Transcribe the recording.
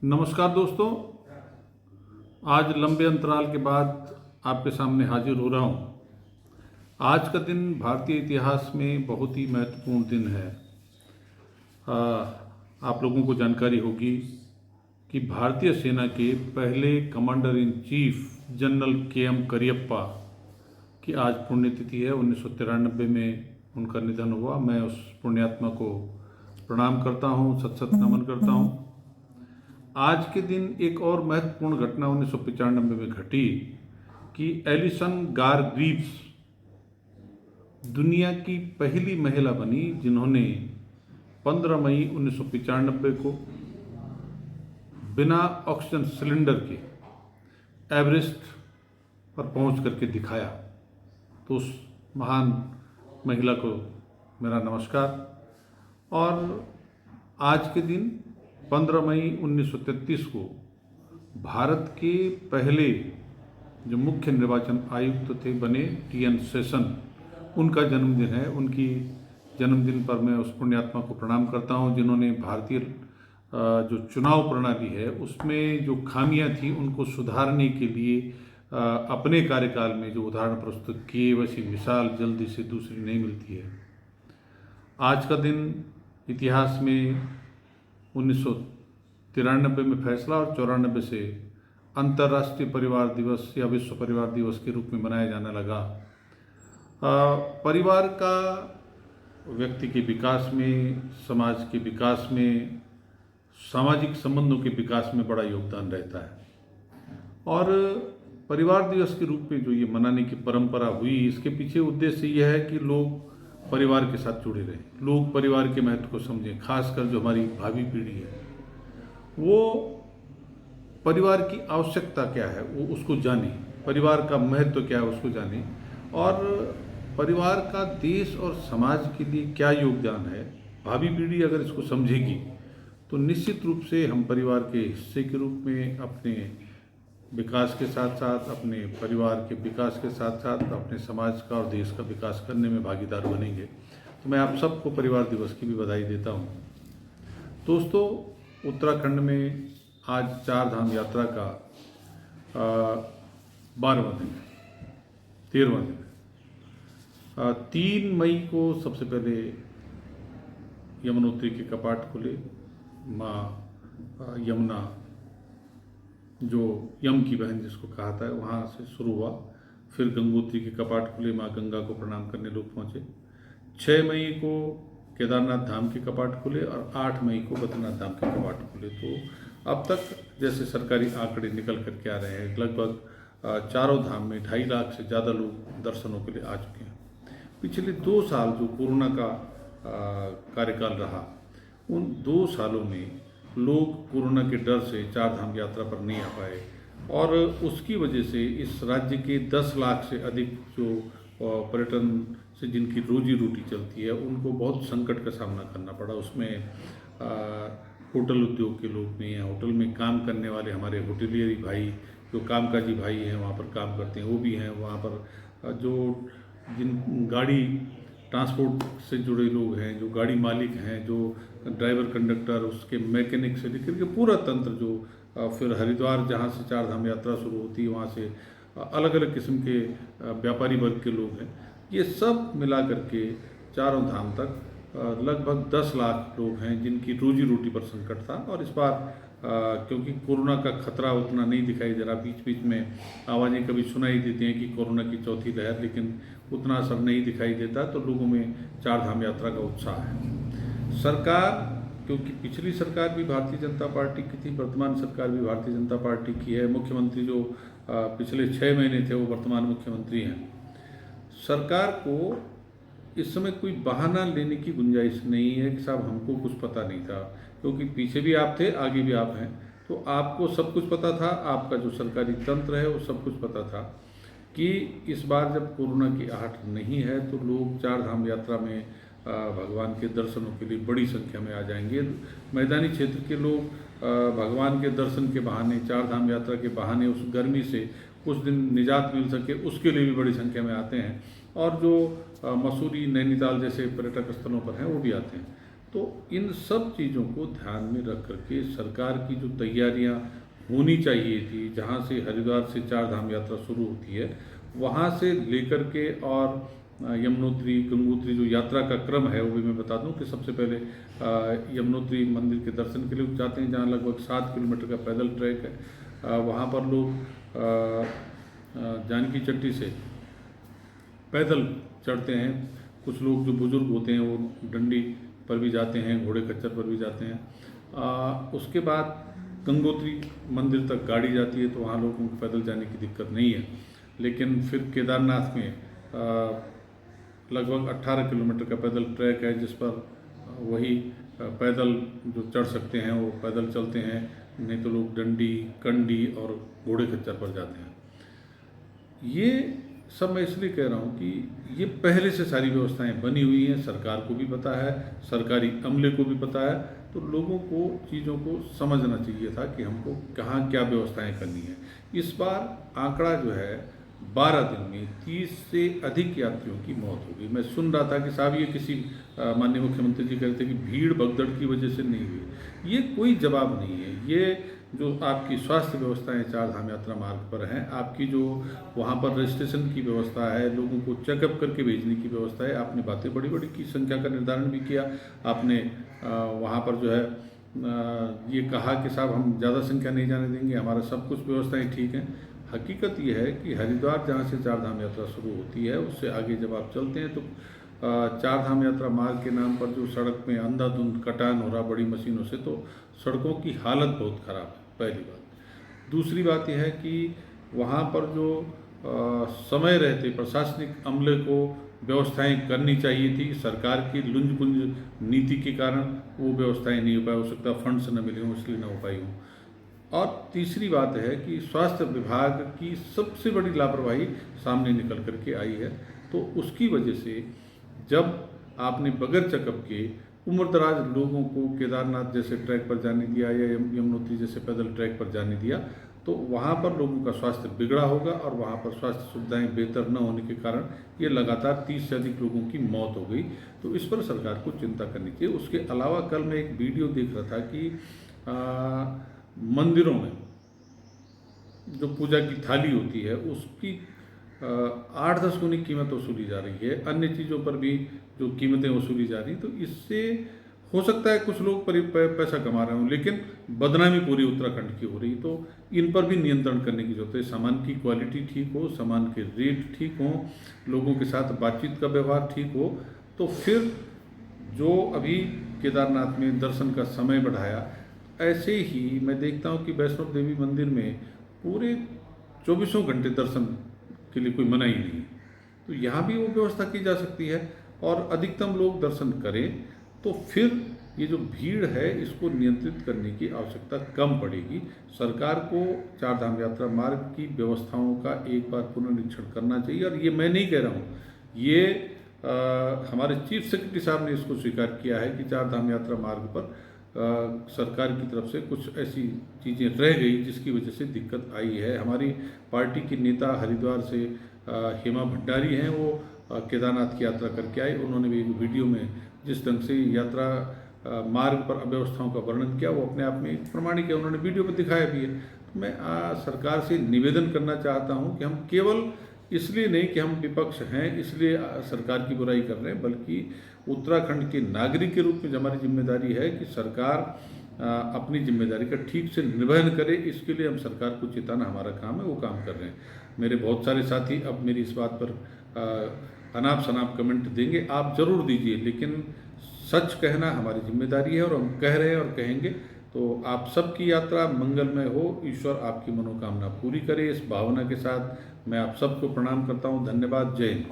नमस्कार दोस्तों। आज लंबे अंतराल के बाद आपके सामने हाजिर हो रहा हूँ। आज का दिन भारतीय इतिहास में बहुत ही महत्वपूर्ण दिन है। आप लोगों को जानकारी होगी कि भारतीय सेना के पहले commander in chief general KM. Cariappa की आज पुण्यतिथि है। 1993 में उनका निधन हुआ। मैं उस पुण्यात्मा को प्रणाम करता हूँ, सत सत नमन करता हूँ। आज के दिन एक और महत्वपूर्ण घटना 1995 में घटी कि एलिसन गारग्रीव्स दुनिया की पहली महिला बनी जिन्होंने 15 मई 1995 को बिना ऑक्सीजन सिलेंडर के एवरेस्ट पर पहुंच करके दिखाया। तो उस महान महिला को मेरा नमस्कार। और आज के दिन 15 मई 1933 को भारत के पहले जो मुख्य निर्वाचन आयुक्त थे बने टी.एन. शेषन, उनका जन्मदिन है। उनकी जन्मदिन पर मैं उस पुण्यात्मा को प्रणाम करता हूं जिन्होंने भारतीय जो चुनाव प्रणाली है उसमें जो खामियां थी उनको सुधारने के लिए अपने कार्यकाल में जो उदाहरण प्रस्तुत किए वैसी मिसाल जल्दी से दूसरी नहीं मिलती है। आज का दिन इतिहास में 1993 में फैसला और 94 से अंतर्राष्ट्रीय परिवार दिवस या विश्व परिवार दिवस के रूप में मनाया जाने लगा। परिवार का व्यक्ति के विकास में, समाज के विकास में, सामाजिक संबंधों के विकास में बड़ा योगदान रहता है। और परिवार दिवस के रूप में जो ये मनाने की परंपरा हुई, इसके पीछे उद्देश्य यह है कि लोग परिवार के साथ जुड़े रहें, लोग परिवार के महत्व को समझें। खासकर जो हमारी भावी पीढ़ी है वो परिवार की आवश्यकता क्या है वो उसको जाने, परिवार का महत्व क्या है उसको जाने, और परिवार का देश और समाज के लिए क्या योगदान है। भावी पीढ़ी अगर इसको समझेगी तो निश्चित रूप से हम परिवार के हिस्से के रूप में अपने विकास के साथ साथ, अपने परिवार के विकास के साथ साथ अपने समाज का और देश का विकास करने में भागीदार बनेंगे। तो मैं आप सबको परिवार दिवस की भी बधाई देता हूँ। दोस्तों, उत्तराखंड में आज चार धाम यात्रा का 12वां दिन है, 13वां दिन है। 3 मई को सबसे पहले यमुनोत्री के कपाट खुले। माँ यमुना, जो यम की बहन जिसको कहा था, वहाँ से शुरू हुआ। फिर गंगोत्री के कपाट खुले, माँ गंगा को प्रणाम करने लोग पहुँचे। 6 मई को केदारनाथ धाम के कपाट खुले और 8 मई को बद्रीनाथ धाम के कपाट खुले। तो अब तक जैसे सरकारी आंकड़े निकल करके आ रहे हैं, लगभग चारों धाम में 2.5 लाख से ज़्यादा लोग दर्शनों के लिए आ चुके हैं। पिछले 2 साल जो कोरोना का कार्यकाल रहा, उन 2 सालों में लोग कोरोना के डर से चार धाम यात्रा पर नहीं आ पाए और उसकी वजह से इस राज्य के 10 लाख से अधिक जो पर्यटन से जिनकी रोजी रोटी चलती है उनको बहुत संकट का सामना करना पड़ा। उसमें होटल उद्योग के लोग भी हैं, होटल में काम करने वाले हमारे होटलियरी भाई, जो कामकाजी भाई हैं वहाँ पर काम करते हैं, वो भी हैं। वहाँ पर जो जिन गाड़ी ट्रांसपोर्ट से जुड़े लोग हैं, जो गाड़ी मालिक हैं, जो ड्राइवर कंडक्टर, उसके मैकेनिक से लेकर के पूरा तंत्र, जो फिर हरिद्वार जहाँ से चार धाम यात्रा शुरू होती है वहाँ से अलग अलग किस्म के व्यापारी वर्ग के लोग हैं, ये सब मिला करके चारों धाम तक लगभग 10 लाख लोग हैं जिनकी रोजी रोटी पर संकट था। और इस बार क्योंकि कोरोना का खतरा उतना नहीं दिखाई दे रहा, बीच बीच में आवाज़ें कभी सुनाई देती हैं कि कोरोना की चौथी लहर, लेकिन उतना असर नहीं दिखाई देता, तो लोगों में चार धाम यात्रा का उत्साह है। सरकार, क्योंकि पिछली सरकार भी भारतीय जनता पार्टी की थी, वर्तमान सरकार भी भारतीय जनता पार्टी की है। मुख्यमंत्री जो पिछले 6 महीने थे वो वर्तमान मुख्यमंत्री हैं। सरकार को इस समय कोई बहाना लेने की गुंजाइश नहीं है कि साहब हमको कुछ पता नहीं था, क्योंकि पीछे भी आप थे, आगे भी आप हैं, तो आपको सब कुछ पता था। आपका जो सरकारी तंत्र है वो सब कुछ पता था कि इस बार जब कोरोना की आहट नहीं है तो लोग चार धाम यात्रा में भगवान के दर्शनों के लिए बड़ी संख्या में आ जाएंगे। मैदानी क्षेत्र के लोग भगवान के दर्शन के बहाने, चार धाम यात्रा के बहाने उस गर्मी से कुछ दिन निजात मिल सके उसके लिए भी बड़ी संख्या में आते हैं। और जो मसूरी, नैनीताल जैसे पर्यटक स्थलों पर हैं वो भी आते हैं। तो इन सब चीज़ों को ध्यान में रख करके सरकार की जो तैयारियां होनी चाहिए थी, जहां से हरिद्वार से चार धाम यात्रा शुरू होती है, वहां से लेकर के और यमुनोत्री गंगोत्री जो यात्रा का क्रम है वो भी मैं बता दूं कि सबसे पहले यमुनोत्री मंदिर के दर्शन के लिए जाते हैं, जहां लगभग 7 किलोमीटर का पैदल ट्रैक है। वहां पर लोग जानकी चट्टी से पैदल चढ़ते हैं। कुछ लोग जो बुजुर्ग होते हैं वो डंडी पर भी जाते हैं, घोड़े खच्चर पर भी जाते हैं। उसके बाद गंगोत्री मंदिर तक गाड़ी जाती है, तो वहाँ लोगों को पैदल जाने की दिक्कत नहीं है। लेकिन फिर केदारनाथ में लगभग 18 किलोमीटर का पैदल ट्रैक है, जिस पर वही पैदल जो चढ़ सकते हैं वो पैदल चलते हैं, नहीं तो लोग डंडी, कंडी और घोड़े खच्चर पर जाते हैं। ये सब मैं इसलिए कह रहा हूँ कि ये पहले से सारी व्यवस्थाएं बनी हुई हैं, सरकार को भी पता है, सरकारी अमले को भी पता है, तो लोगों को चीज़ों को समझना चाहिए था कि हमको कहाँ क्या व्यवस्थाएं करनी है। इस बार आंकड़ा जो है 12 दिन में 30 से अधिक यात्रियों की मौत हो गई। मैं सुन रहा था कि साहब ये किसी माननीय मुख्यमंत्री जी कहते हैं कि भीड़ भगदड़ की वजह से नहीं हुई। ये कोई जवाब नहीं है। ये जो आपकी स्वास्थ्य व्यवस्थाएं चार धाम यात्रा मार्ग पर हैं, आपकी जो वहाँ पर रजिस्ट्रेशन की व्यवस्था है, लोगों को चेकअप करके भेजने की व्यवस्था है, आपने बातें बड़ी बड़ी की संख्या का निर्धारण भी किया। आपने वहाँ पर जो है ये कहा कि साहब हम ज़्यादा संख्या नहीं जाने देंगे, हमारा सब कुछ व्यवस्थाएं ठीक हैं। हकीकत यह है कि हरिद्वार जहाँ से चार धाम यात्रा शुरू होती है, उससे आगे जब आप चलते हैं तो चार धाम यात्रा मार्ग के नाम पर जो सड़क में अंधाधुंध कटान हो रहा बड़ी मशीनों से, तो सड़कों की हालत बहुत ख़राब है, पहली बात। दूसरी बात यह है कि वहाँ पर जो समय रहते प्रशासनिक अमले को व्यवस्थाएं करनी चाहिए थी, सरकार की लुंज पुंज नीति के कारण वो व्यवस्थाएं नहीं हो पाई। हो सकता है फंड्स न मिले हों, इसलिए ना हो पाई हों। और तीसरी बात है कि स्वास्थ्य विभाग की सबसे बड़ी लापरवाही सामने निकल करके आई है। तो उसकी वजह से जब आपने बगैर चेकअप के उम्रदराज लोगों को केदारनाथ जैसे ट्रैक पर जाने दिया या यमुनोत्री जैसे पैदल ट्रैक पर जाने दिया, तो वहाँ पर लोगों का स्वास्थ्य बिगड़ा होगा और वहाँ पर स्वास्थ्य सुविधाएं बेहतर न होने के कारण ये लगातार 30 से अधिक लोगों की मौत हो गई। तो इस पर सरकार को चिंता करनी चाहिए। उसके अलावा कल मैं एक वीडियो देख रहा था कि मंदिरों में जो पूजा की थाली होती है उसकी 8-10 गुनी कीमत वसूली जा रही है, अन्य चीज़ों पर भी जो कीमतें वसूली जा रही। तो इससे हो सकता है कुछ लोग पैसा कमा रहे हों, लेकिन बदनामी पूरी उत्तराखंड की हो रही। तो इन पर भी नियंत्रण करने की जरूरत है। सामान की क्वालिटी ठीक हो, सामान के रेट ठीक हो, लोगों के साथ बातचीत का व्यवहार ठीक हो, तो फिर जो अभी केदारनाथ में दर्शन का समय बढ़ाया, ऐसे ही मैं देखता हूँ कि वैष्णो देवी मंदिर में पूरे 24 घंटे दर्शन के लिए कोई मनाही नहीं। तो यहाँ भी वो व्यवस्था की जा सकती है और अधिकतम लोग दर्शन करें, तो फिर ये जो भीड़ है इसको नियंत्रित करने की आवश्यकता कम पड़ेगी। सरकार को चार धाम यात्रा मार्ग की व्यवस्थाओं का एक बार पुनर्निरीक्षण करना चाहिए। और ये मैं नहीं कह रहा हूँ, ये हमारे चीफ सेक्रेटरी साहब ने इसको स्वीकार किया है कि चार धाम यात्रा मार्ग पर सरकार की तरफ से कुछ ऐसी चीज़ें रह गई जिसकी वजह से दिक्कत आई है। हमारी पार्टी की नेता हरिद्वार से हेमा भंडारी हैं, वो केदारनाथ की यात्रा करके आई। उन्होंने भी एक वीडियो में जिस ढंग से यात्रा मार्ग पर अव्यवस्थाओं का वर्णन किया वो अपने आप में प्रमाणिक है, उन्होंने वीडियो में दिखाया भी है। तो मैं सरकार से निवेदन करना चाहता हूँ कि हम केवल इसलिए नहीं कि हम विपक्ष हैं इसलिए सरकार की बुराई कर रहे हैं, बल्कि उत्तराखंड के नागरिक के रूप में हमारी जिम्मेदारी है कि सरकार अपनी जिम्मेदारी का ठीक से निर्वहन करे। इसके लिए हम सरकार को चेताना हमारा काम है, वो काम कर रहे हैं। मेरे बहुत सारे साथी अब मेरी इस बात पर अनाप शनाप कमेंट देंगे, आप जरूर दीजिए, लेकिन सच कहना हमारी जिम्मेदारी है और हम कह रहे हैं और कहेंगे। तो आप सबकी यात्रा मंगलमय हो, ईश्वर आपकी मनोकामना पूरी करे। इस भावना के साथ मैं आप सबको प्रणाम करता हूँ। धन्यवाद। जय हिंद।